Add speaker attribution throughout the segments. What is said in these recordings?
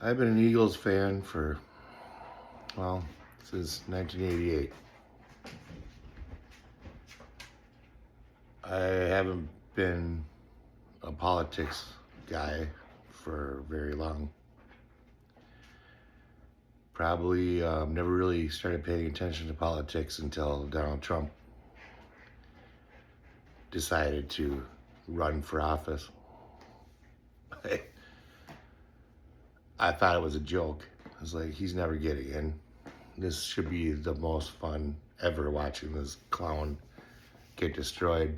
Speaker 1: I've been an Eagles fan for, well, since 1988. I haven't been a politics guy for very long. Probably never really started paying attention to politics until Donald Trump decided to run for office. I thought it was a joke. I was like, he's never getting in. This should be the most fun ever watching this clown get destroyed.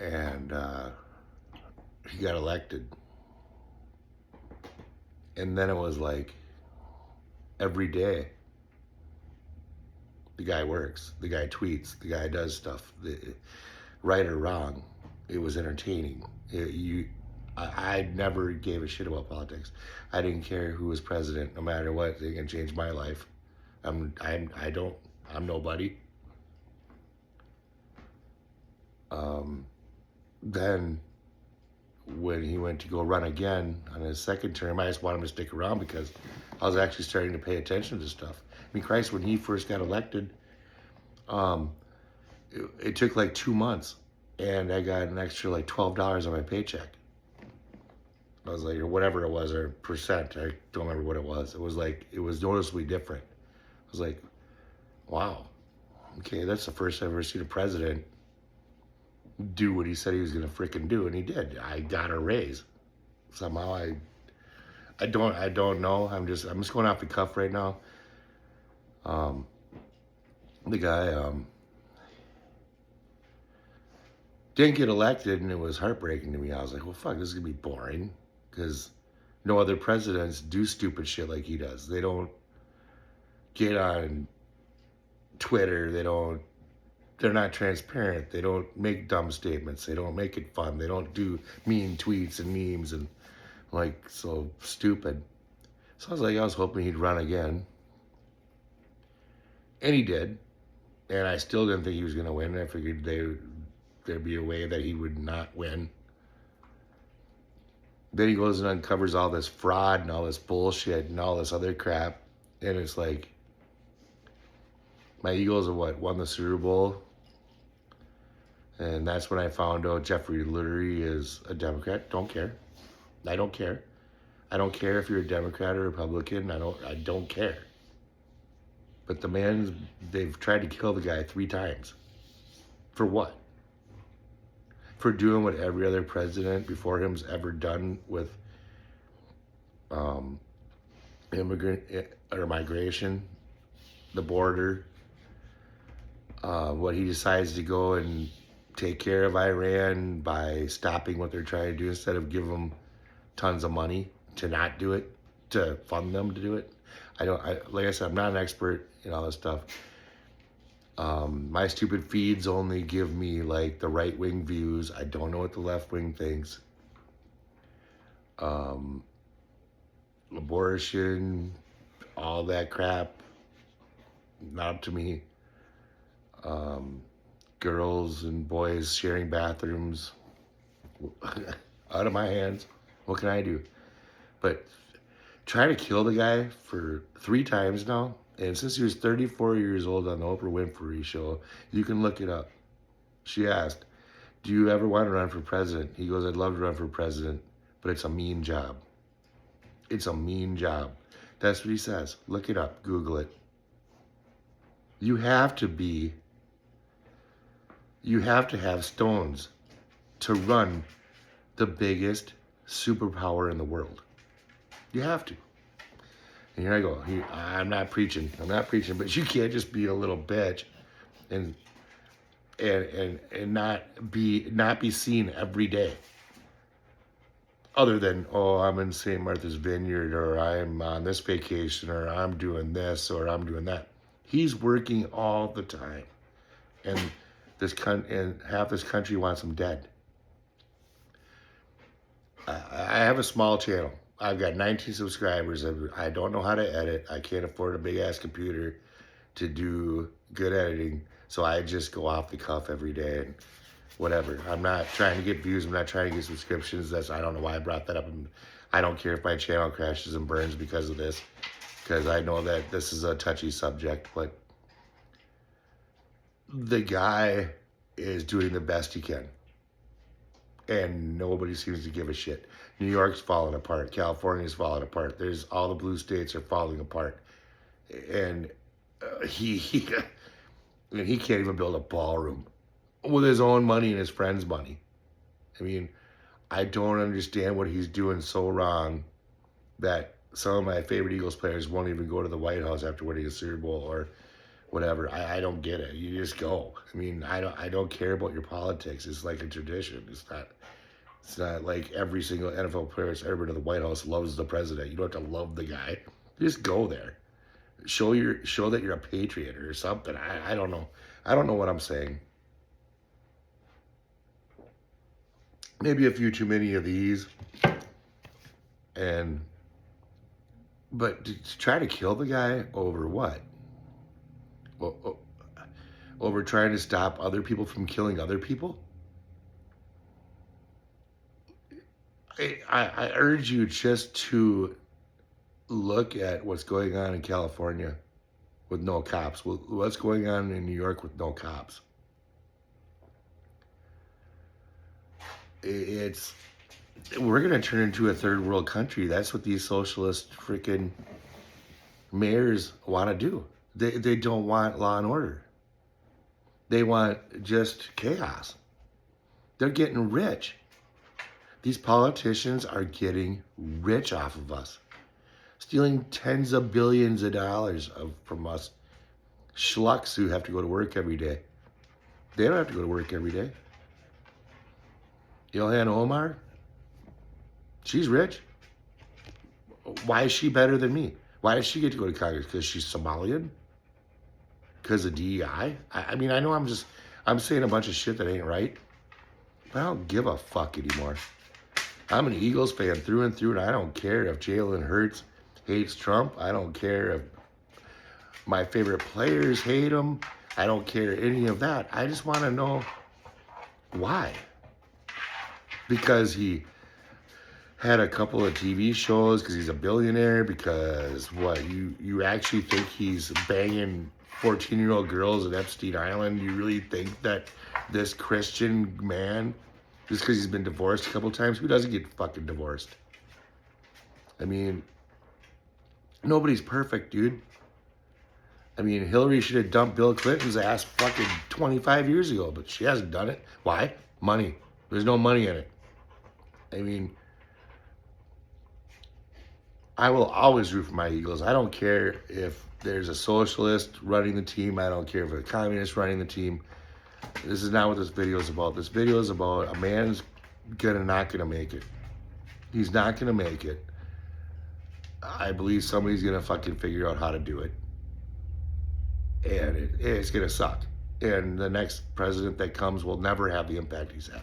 Speaker 1: And he got elected. And then it was like every day the guy works, the guy tweets, the guy does stuff, right or wrong. It was entertaining. I never gave a shit about politics. I didn't care who was president, no matter what. They can change my life. I'm nobody. Then when he went to go run again on his second term, I just wanted him to stick around because I was actually starting to pay attention to stuff. I mean, Christ, when he first got elected, it took like 2 months, and I got an extra like $12 on my paycheck. I was like, or whatever it was, or percent. I don't remember what it was. It was like, it was noticeably different. I was like, wow, okay, that's the first I've ever seen a president do what he said he was going to freaking do, and he did. I got a raise. Somehow I don't know. I'm just going off the cuff right now. The guy didn't get elected, and it was heartbreaking to me. I was like, well, fuck, this is going to be boring, because no other presidents do stupid shit like he does. They don't get on Twitter. They're not transparent. They don't make dumb statements. They don't make it fun. They don't do mean tweets and memes and like so stupid. So I was hoping he'd run again. And he did. And I still didn't think he was going to win. I figured there'd be a way that he would not win. Then he goes and uncovers all this fraud and all this bullshit and all this other crap. And it's like, my Eagles are won the Super Bowl. And that's when I found out Jeffrey Lurie is a Democrat. Don't care. I don't care. I don't care if you're a Democrat or Republican. I don't care. But they've tried to kill the guy 3 times. For what? For doing what every other president before him's ever done with immigrant or migration, the border. What he decides to go and take care of Iran by stopping what they're trying to do instead of give them tons of money to not do it, to fund them to do it. Like I said, I'm not an expert in all this stuff. My stupid feeds only give me like the right wing views. I don't know what the left wing thinks. Abortion, all that crap, not up to me. Girls and boys sharing bathrooms, out of my hands. What can I do? But try to kill the guy for 3 times now. And since he was 34 years old on the Oprah Winfrey show, you can look it up. She asked, do you ever want to run for president? He goes, I'd love to run for president, but it's a mean job. It's a mean job. That's what he says. Look it up. Google it. You have to have stones to run the biggest superpower in the world. You have to. And here I go. I'm not preaching, but you can't just be a little bitch and not be seen every day. Other than, oh, I'm in St. Martha's Vineyard, or I'm on this vacation, or I'm doing this, or I'm doing that. He's working all the time. And half this country wants him dead. I have a small channel. I've got 19 subscribers. I don't know how to edit. I can't afford a big ass computer to do good editing. So I just go off the cuff every day and whatever. I'm not trying to get views. I'm not trying to get subscriptions. I don't know why I brought that up. And I don't care if my channel crashes and burns because of this, because I know that this is a touchy subject, but the guy is doing the best he can. And nobody seems to give a shit. New York's falling apart. California's falling apart. There's all the blue states are falling apart. And he can't even build a ballroom with his own money and his friends' money. I mean, I don't understand what he's doing so wrong that some of my favorite Eagles players won't even go to the White House after winning a Super Bowl or whatever. I don't get it. You just go. I mean, I don't care about your politics. It's like a tradition. It's not like every single NFL player that's ever been to the White House loves the president. You don't have to love the guy. Just go there. Show that you're a patriot or something. I don't know. I don't know what I'm saying. Maybe a few too many of these. But to try to kill the guy over what? Over trying to stop other people from killing other people? I urge you just to look at what's going on in California with no cops. What's going on in New York with no cops? We're going to turn into a third world country. That's what these socialist freaking mayors want to do. They don't want law and order. They want just chaos. They're getting rich. These politicians are getting rich off of us, stealing tens of billions of dollars from us schlucks who have to go to work every day. They don't have to go to work every day. Ilhan Omar, she's rich. Why is she better than me? Why does she get to go to Congress? Because she's Somalian? Because of DEI? I mean, I know I'm saying a bunch of shit that ain't right, but I don't give a fuck anymore. I'm an Eagles fan through and through, and I don't care if Jalen Hurts hates Trump. I don't care if my favorite players hate him. I don't care any of that. I just want to know why. Because he had a couple of TV shows, because he's a billionaire, because what, you actually think he's banging 14-year-old girls at Epstein Island? You really think that this Christian man, just because he's been divorced a couple times, who doesn't get fucking divorced? I mean, nobody's perfect, dude. I mean, Hillary should have dumped Bill Clinton's ass fucking 25 years ago, but she hasn't done it. Why? Money. There's no money in it. I mean, I will always root for my Eagles. I don't care if there's a socialist running the team. I don't care if a communist running the team. This is not what this video is about. This video is about a man's not gonna make it. He's not gonna make it. I believe somebody's gonna fucking figure out how to do it. And it's gonna suck. And the next president that comes will never have the impact he's had.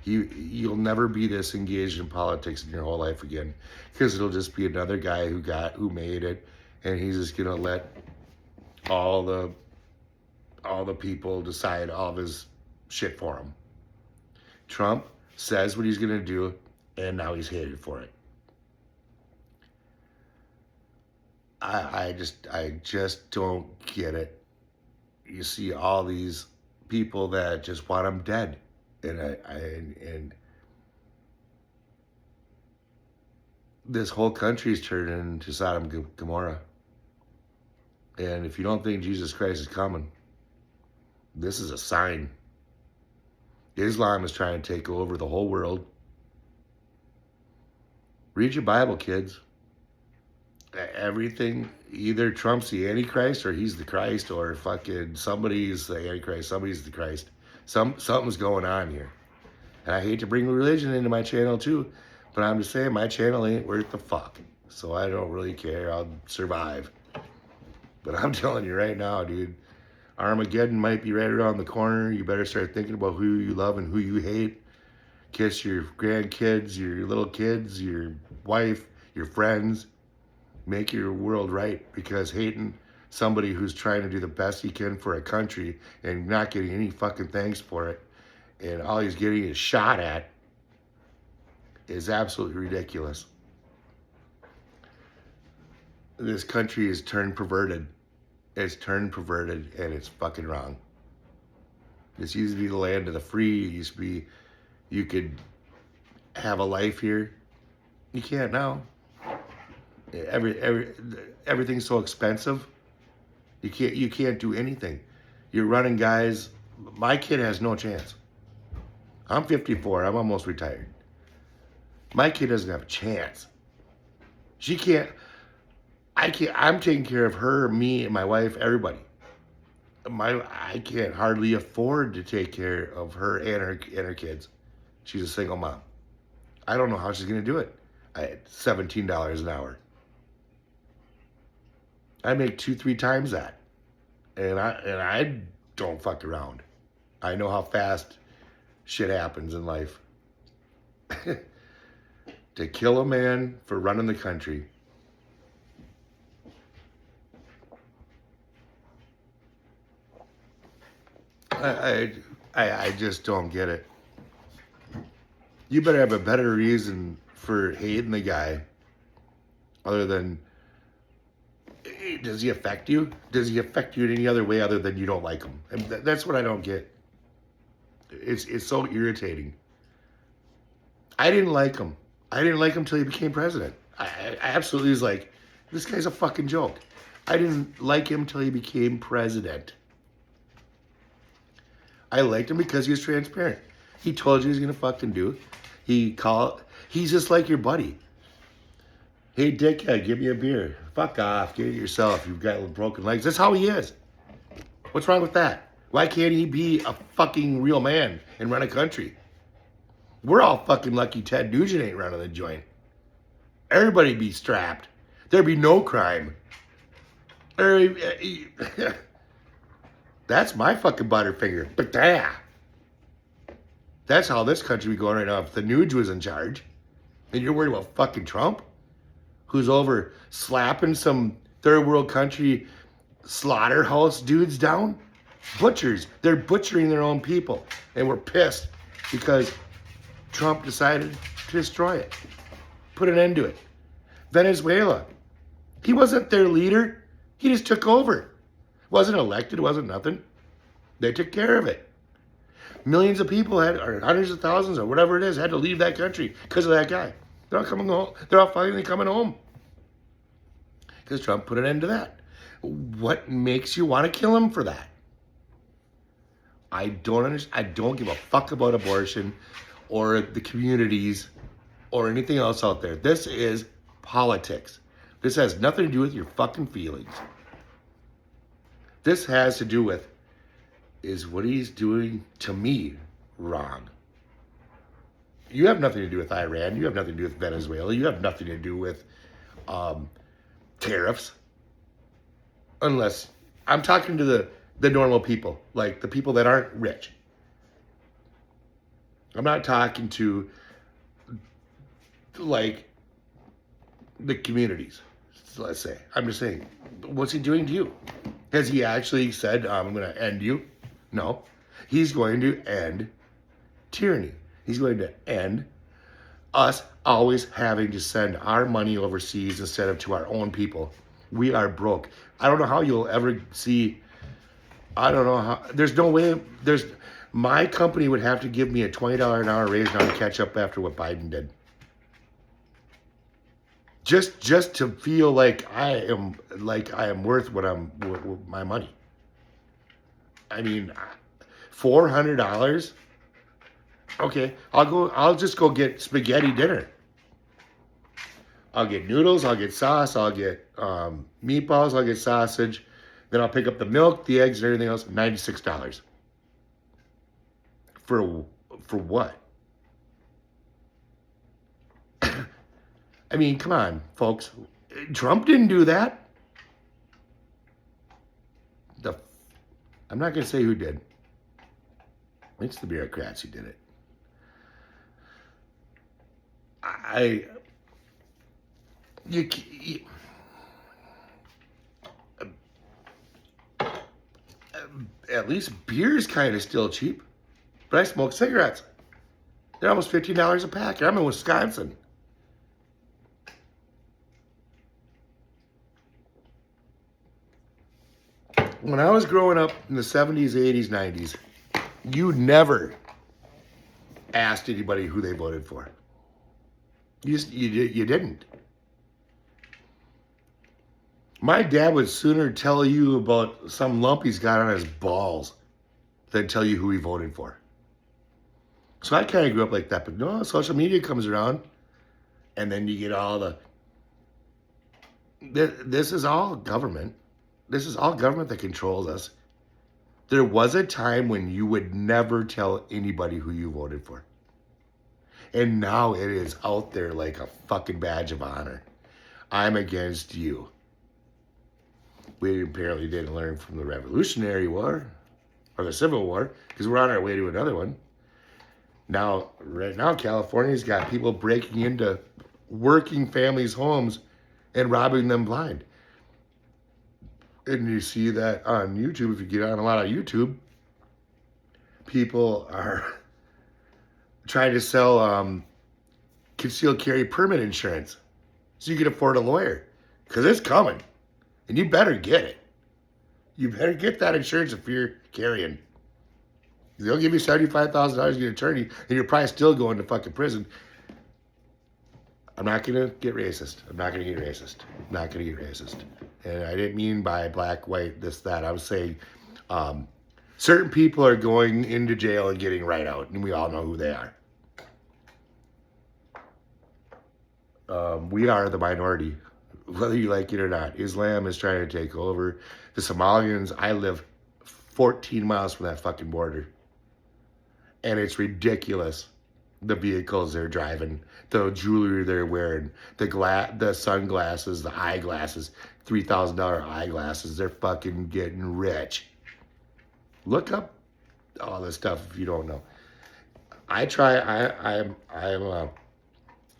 Speaker 1: You'll never be this engaged in politics in your whole life again, because it'll just be another guy who made it, and he's just gonna let all the people decide all of his shit for him. Trump says what he's gonna do, and now he's hated for it. I just don't get it. You see all these people that just want him dead. And this whole country's turned into Sodom and Gomorrah. And if you don't think Jesus Christ is coming, this is a sign. Islam is trying to take over the whole world. Read your Bible, kids. Everything, either Trump's the Antichrist or he's the Christ, or fucking somebody's the Antichrist, somebody's the Christ. Something's going on here. And I hate to bring religion into my channel too, but I'm just saying my channel ain't worth the fuck. So I don't really care. I'll survive. But I'm telling you right now, dude, Armageddon might be right around the corner. You better start thinking about who you love and who you hate. Kiss your grandkids, your little kids, your wife, your friends. Make your world right, because hating somebody who's trying to do the best he can for a country and not getting any fucking thanks for it and all he's getting is shot at is absolutely ridiculous. This country is turned perverted. It's turned perverted, and it's fucking wrong. This used to be the land of the free. It used to be you could have a life here. You can't now. Everything's so expensive. You can't do anything. You're running guys. My kid has no chance. I'm 54. I'm almost retired. My kid doesn't have a chance. She can't. I can't. I'm taking care of her, me, and my wife, everybody. I can't hardly afford to take care of her and her kids. She's a single mom. I don't know how she's gonna do it. At $17 an hour. I make 2-3 times that, and I don't fuck around. I know how fast shit happens in life. To kill a man for running the country. I just don't get it. You better have a better reason for hating the guy other than, does he affect you? Does he affect you in any other way other than you don't like him? And that's what I don't get. It's so irritating. I didn't like him. I didn't like him until he became president. I absolutely was like, this guy's a fucking joke. I didn't like him until he became president. I liked him because he was transparent. He told you he was gonna fucking do. He's just like your buddy. Hey, dickhead, give me a beer. Fuck off, get it yourself. You've got broken legs. That's how he is. What's wrong with that? Why can't he be a fucking real man and run a country? We're all fucking lucky Ted Nugent ain't running the joint. Everybody be strapped. There'd be no crime. That's my fucking butterfinger. But that's how this country be going right now. If the Nuge was in charge, and you're worried about fucking Trump, who's over slapping some third world country slaughterhouse dudes down, butchers. They're butchering their own people, and we're pissed because Trump decided to destroy it, put an end to it. Venezuela, he wasn't their leader. He just took over. Wasn't elected, wasn't nothing. They took care of it. Millions of people or hundreds of thousands or whatever it is, had to leave that country because of that guy. They're all coming home. They're all finally coming home because Trump put an end to that. What makes you want to kill him for that? I don't understand. I don't give a fuck about abortion or the communities or anything else out there. This is politics. This has nothing to do with your fucking feelings. This has to do with, is what he's doing to me wrong? You have nothing to do with Iran. You have nothing to do with Venezuela. You have nothing to do with tariffs. Unless, I'm talking to the normal people, like the people that aren't rich. I'm not talking to, like, the communities, let's say. I'm just saying, what's he doing to you? Has he actually said, I'm going to end you? No. He's going to end tyranny. He's going to end us always having to send our money overseas instead of to our own people. We are broke. I don't know how you'll ever see, I don't know how, there's no way, my company would have to give me a $20 an hour raise now to catch up after what Biden did. Just to feel like I am worth what my money. I mean, $400. Okay, I'll just go get spaghetti dinner. I'll get noodles, I'll get sauce, I'll get meatballs, I'll get sausage. Then I'll pick up the milk, the eggs, and everything else. $96. For what? I mean, come on, folks. Trump didn't do that. I'm not going to say who did. It's the bureaucrats who did it. At least beer is kind of still cheap. But I smoke cigarettes. They're almost $15 a pack. I'm in Wisconsin. When I was growing up in the 70s, 80s, 90s, you never asked anybody who they voted for. You didn't. My dad would sooner tell you about some lump he's got on his balls than tell you who he voted for. So I kind of grew up like that. But no, social media comes around, and then you get all the... This is all government. This is all government that controls us. There was a time when you would never tell anybody who you voted for. And now it is out there like a fucking badge of honor. I'm against you. We apparently didn't learn from the Revolutionary War or the Civil War because we're on our way to another one. Now, right now, California's got people breaking into working families' homes and robbing them blind. And you see that on YouTube. If you get on a lot of YouTube, people are trying to sell concealed carry permit insurance so you can afford a lawyer because it's coming. And you better get it. You better get that insurance if you're carrying. They'll give you $75,000 to get an attorney, and you're probably still going to fucking prison. I'm not going to get racist. I'm not going to get racist. I'm not going to get racist. And I didn't mean by black, white, this, that. I was saying certain people are going into jail and getting right out, and we all know who they are. We are the minority, whether you like it or not. Islam is trying to take over. The Somalians, I live 14 miles from that fucking border. And it's ridiculous. The vehicles they're driving, the jewelry they're wearing, the sunglasses, the eyeglasses, $3,000 eyeglasses. They're fucking getting rich. Look up all this stuff if you don't know.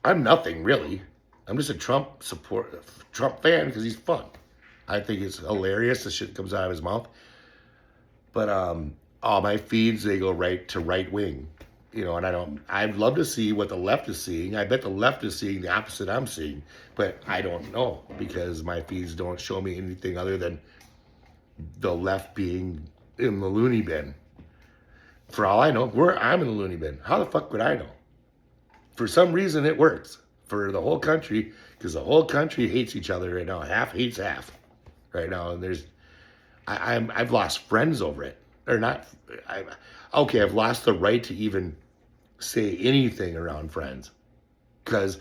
Speaker 1: I'm nothing really. I'm just a Trump fan because he's fun. I think it's hilarious the shit comes out of his mouth. But all my feeds, they go right to right wing. You know, and I'd love to see what the left is seeing. I bet the left is seeing the opposite I'm seeing, but I don't know because my feeds don't show me anything other than the left being in the loony bin. For all I know, I'm in the loony bin. How the fuck would I know? For some reason, it works for the whole country because the whole country hates each other right now. Half hates half right now, and I've lost friends over it. Or not, I've lost the right to even say anything around friends because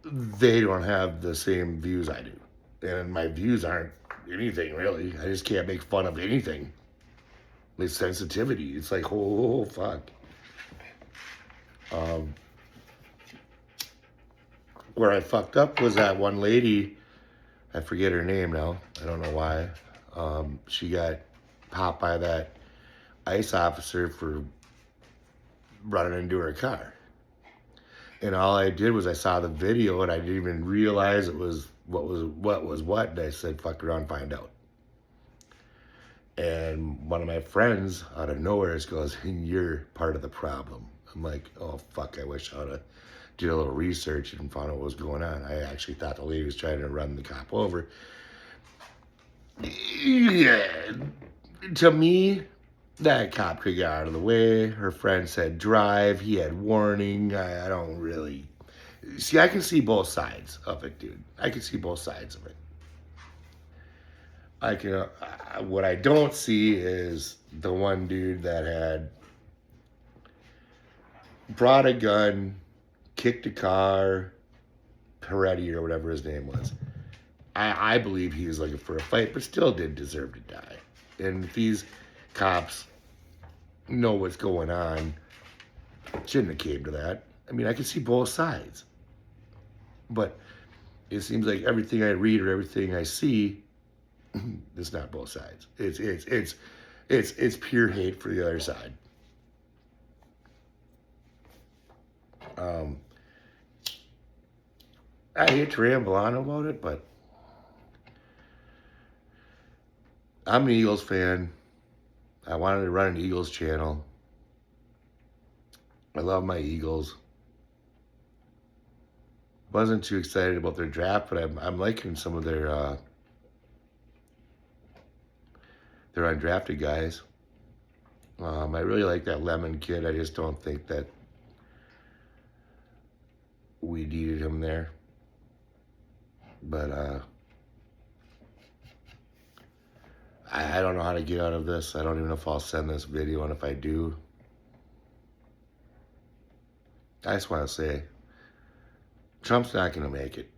Speaker 1: they don't have the same views I do. And my views aren't anything really. I just can't make fun of anything. It's sensitivity. It's like, oh fuck. Where I fucked up was that one lady, I forget her name now. I don't know why. She got popped by that ICE officer for running into her car. And all I did was I saw the video and I didn't even realize it was what was what. And I said, fuck around, find out. And one of my friends out of nowhere just goes, you're part of the problem. I'm like, oh fuck, I wish I would have did a little research and found out what was going on. I actually thought the lady was trying to run the cop over. Yeah. To me, that cop could get out of the way. Her friend said drive. He had warning. I don't really... See, I can see both sides of it, dude. I can see both sides of it. I can... what I don't see is the one dude that had brought a gun, kicked a car, Peretti or whatever his name was. I believe he was looking for a fight, but still did deserve to die. And if these cops know what's going on, shouldn't have came to that. I mean, I can see both sides. But it seems like everything I read or everything I see, it's not both sides. It's pure hate for the other side. I hate to ramble on about it, but I'm an Eagles fan. I wanted to run an Eagles channel. I love my Eagles. Wasn't too excited about their draft, but I'm liking some of their undrafted guys. I really like that Lemon kid. I just don't think that we needed him there. But I don't know how to get out of this. I don't even know if I'll send this video, and if I do, I just want to say Trump's not going to make it.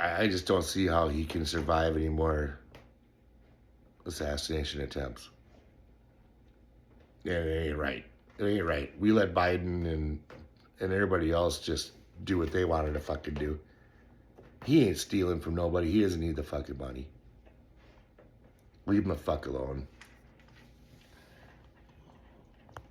Speaker 1: I just don't see how he can survive any more assassination attempts. Yeah, it ain't right. It ain't right. We let Biden and everybody else just do what they wanted to fucking do. He ain't stealing from nobody. He doesn't need the fucking money. Leave him the fuck alone.